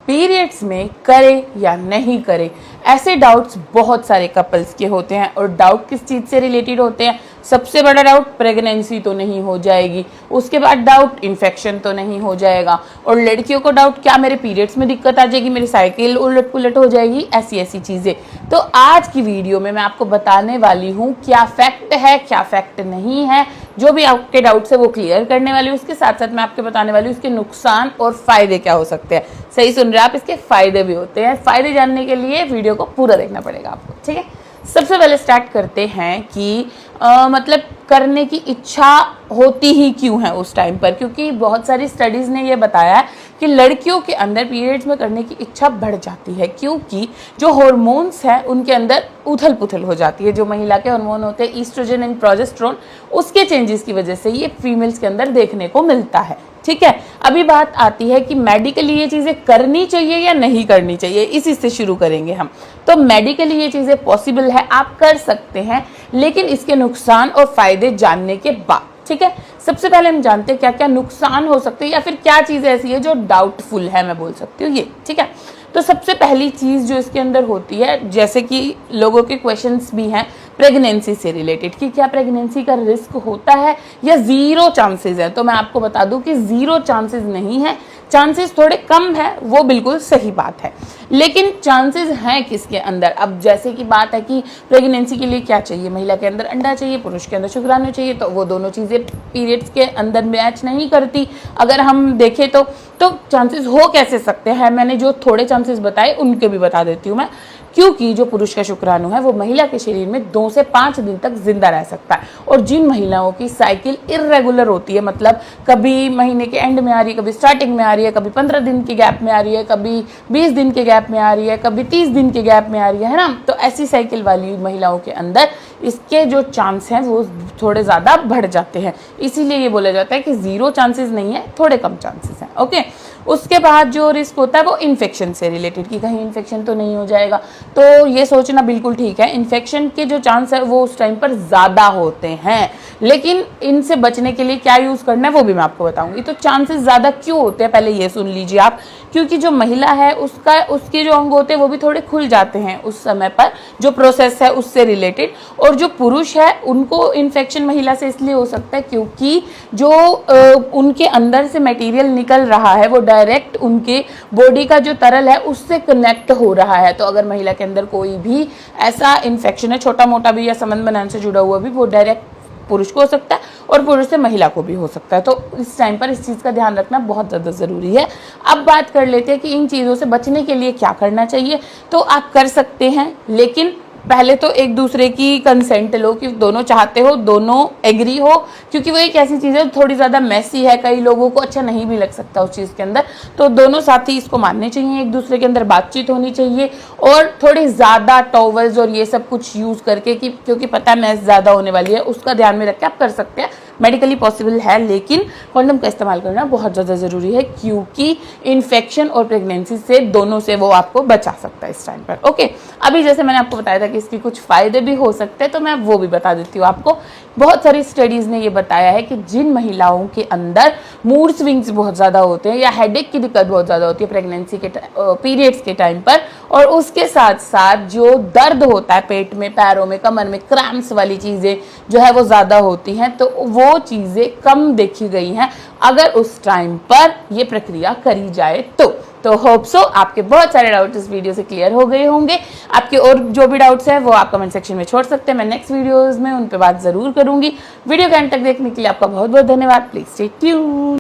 Periods में करे या नहीं करे, ऐसे डाउट्स बहुत सारे कपल्स के होते हैं। और डाउट किस चीज़ से रिलेटेड होते हैं? सबसे बड़ा डाउट प्रेगनेंसी तो नहीं हो जाएगी, उसके बाद डाउट इन्फेक्शन तो नहीं हो जाएगा, और लड़कियों को डाउट क्या मेरे पीरियड्स में दिक्कत आ जाएगी, मेरी साइकिल उलट पुलट हो जाएगी, ऐसी ऐसी चीज़ें। तो आज की वीडियो में मैं आपको बताने वाली हूँ क्या फैक्ट है क्या फैक्ट नहीं है, जो भी आपके डाउट्स है वो क्लियर करने वाली हूँ। उसके साथ साथ मैं आपको बताने वाली हूँ इसके नुकसान और फायदे क्या हो सकते हैं। सही सुन रहे हैं आप, इसके फायदे भी होते हैं। फायदे जानने के लिए वीडियो को पूरा देखना पड़ेगा आपको, ठीक है। सबसे पहले स्टार्ट करते हैं कि मतलब करने की इच्छा होती ही क्यों है उस टाइम पर, क्योंकि बहुत सारी स्टडीज़ ने ये बताया है कि लड़कियों के अंदर पीरियड्स में करने की इच्छा बढ़ जाती है, क्योंकि जो हार्मोन्स हैं उनके अंदर उथल पुथल हो जाती है। जो महिला के हार्मोन होते हैं ईस्ट्रोजन एंड प्रोजेस्टेरोन, उसके चेंजेस की वजह से ये फीमेल्स के अंदर देखने को मिलता है, ठीक है। अभी बात आती है कि मेडिकली ये चीज़ें करनी चाहिए या नहीं करनी चाहिए, इसी से शुरू करेंगे हम। तो मेडिकली ये चीज़ें पॉसिबल है, आप कर सकते हैं, लेकिन इसके नुकसान और फायदे जानने के बाद, ठीक है। सबसे पहले हम जानते हैं क्या क्या नुकसान हो सकते हैं या फिर क्या चीज़ ऐसी है जो डाउटफुल है, मैं बोल सकती हूँ ये, ठीक है। तो सबसे पहली चीज़ जो इसके अंदर होती है, जैसे कि लोगों के क्वेश्चंस भी हैं प्रेगनेंसी से रिलेटेड कि क्या प्रेगनेंसी का रिस्क होता है या ज़ीरो चांसेस है। तो मैं आपको बता दूं कि ज़ीरो चांसेस नहीं है, चांसेस थोड़े कम है, वो बिल्कुल सही बात है। लेकिन चांसेस हैं किसके अंदर? अब जैसे कि बात है कि प्रेगनेंसी के लिए क्या चाहिए, महिला के अंदर अंडा चाहिए, पुरुष के अंदर शुक्राणु चाहिए, तो वो दोनों चीज़ें पीरियड्स के अंदर मैच नहीं करती। अगर हम देखें तो चांसेस हो कैसे सकते हैं, मैंने जो थोड़े चांसेस बताए उनके भी बता देती हूँ मैं। क्योंकि जो पुरुष का शुक्राणु है वो महिला के शरीर में 2 से 5 दिन तक जिंदा रह सकता है, और जिन महिलाओं की साइकिल इर्रेगुलर होती है, मतलब कभी महीने के एंड में आ रही है, कभी स्टार्टिंग में आ रही है, कभी 15 दिन के गैप में आ रही है, कभी 20 दिन के गैप में आ रही है, कभी 30 दिन के गैप में आ रही है ना, तो ऐसी साइकिल वाली महिलाओं के अंदर इसके जो चांस हैं वो थोड़े ज़्यादा बढ़ जाते हैं। इसीलिए ये बोला जाता है कि ज़ीरो चांसेस नहीं है, थोड़े कम चांसेस हैं, ओके। उसके बाद जो रिस्क होता है वो इन्फेक्शन से रिलेटेड, कि कहीं इन्फेक्शन तो नहीं हो जाएगा, तो ये सोचना बिल्कुल ठीक है। इन्फेक्शन के जो चांस है वो उस टाइम पर ज़्यादा होते हैं, लेकिन इनसे बचने के लिए क्या यूज़ करना है वो भी मैं आपको बताऊंगी। तो चांसेस ज़्यादा क्यों होते हैं पहले ये सुन लीजिए आप, क्योंकि जो महिला है उसके जो अंग होते हैं वो भी थोड़े खुल जाते हैं उस समय पर, जो प्रोसेस है उससे रिलेटेड। और जो पुरुष है उनको इन्फेक्शन महिला से इसलिए हो सकता है क्योंकि जो उनके अंदर से मटेरियल निकल रहा है वो डायरेक्ट उनके बॉडी का जो तरल है उससे कनेक्ट हो रहा है। तो अगर महिला के अंदर कोई भी ऐसा इन्फेक्शन है, छोटा मोटा भी या संबंध बनाने से जुड़ा हुआ भी, वो डायरेक्ट पुरुष को हो सकता है और पुरुष से महिला को भी हो सकता है। तो इस टाइम पर इस चीज़ का ध्यान रखना बहुत ज़्यादा ज़रूरी है। अब बात कर लेते हैं कि इन चीज़ों से बचने के लिए क्या करना चाहिए। तो आप कर सकते हैं, लेकिन पहले तो एक दूसरे की कंसेंट लो कि दोनों चाहते हो, दोनों एग्री हो, क्योंकि वो एक ऐसी चीज़ है थोड़ी ज़्यादा मैसी है, कई लोगों को अच्छा नहीं भी लग सकता उस चीज़ के अंदर। तो दोनों साथी इसको मानने चाहिए, एक दूसरे के अंदर बातचीत होनी चाहिए, और थोड़ी ज़्यादा टॉवल्स और ये सब कुछ यूज़ करके, कि क्योंकि पता है मैस ज़्यादा होने वाली है, उसका ध्यान में रख के आप कर सकते हैं। मेडिकली पॉसिबल है, लेकिन कॉन्डम का इस्तेमाल करना बहुत ज़्यादा ज़रूरी है, क्योंकि इन्फेक्शन और प्रेगनेंसी से दोनों से वो आपको बचा सकता है इस टाइम पर, ओके। अभी जैसे मैंने आपको बताया था कि इसके कुछ फ़ायदे भी हो सकते हैं, तो मैं वो भी बता देती हूँ आपको। बहुत सारी स्टडीज़ ने ये बताया है कि जिन महिलाओं के अंदर मूड स्विंग्स बहुत ज़्यादा होते हैं या हेडेक की दिक्कत बहुत ज़्यादा होती है प्रेगनेंसी के पीरियड्स के टाइम पर, और उसके साथ साथ जो दर्द होता है पेट में, पैरों में, कमर में, क्रैम्प्स वाली चीज़ें जो है वो ज़्यादा होती हैं, तो वो चीज़ें कम देखी गई हैं अगर उस टाइम पर ये प्रक्रिया करी जाए तो होप सो आपके बहुत सारे डाउट्स इस वीडियो से क्लियर हो गए होंगे। आपके और जो भी डाउट्स हैं वो आप कमेंट सेक्शन में छोड़ सकते हैं, मैं नेक्स्ट वीडियोस में उन पे बात ज़रूर करूंगी। वीडियो के अंत तक देखने के लिए आपका बहुत बहुत धन्यवाद। Please stay tuned.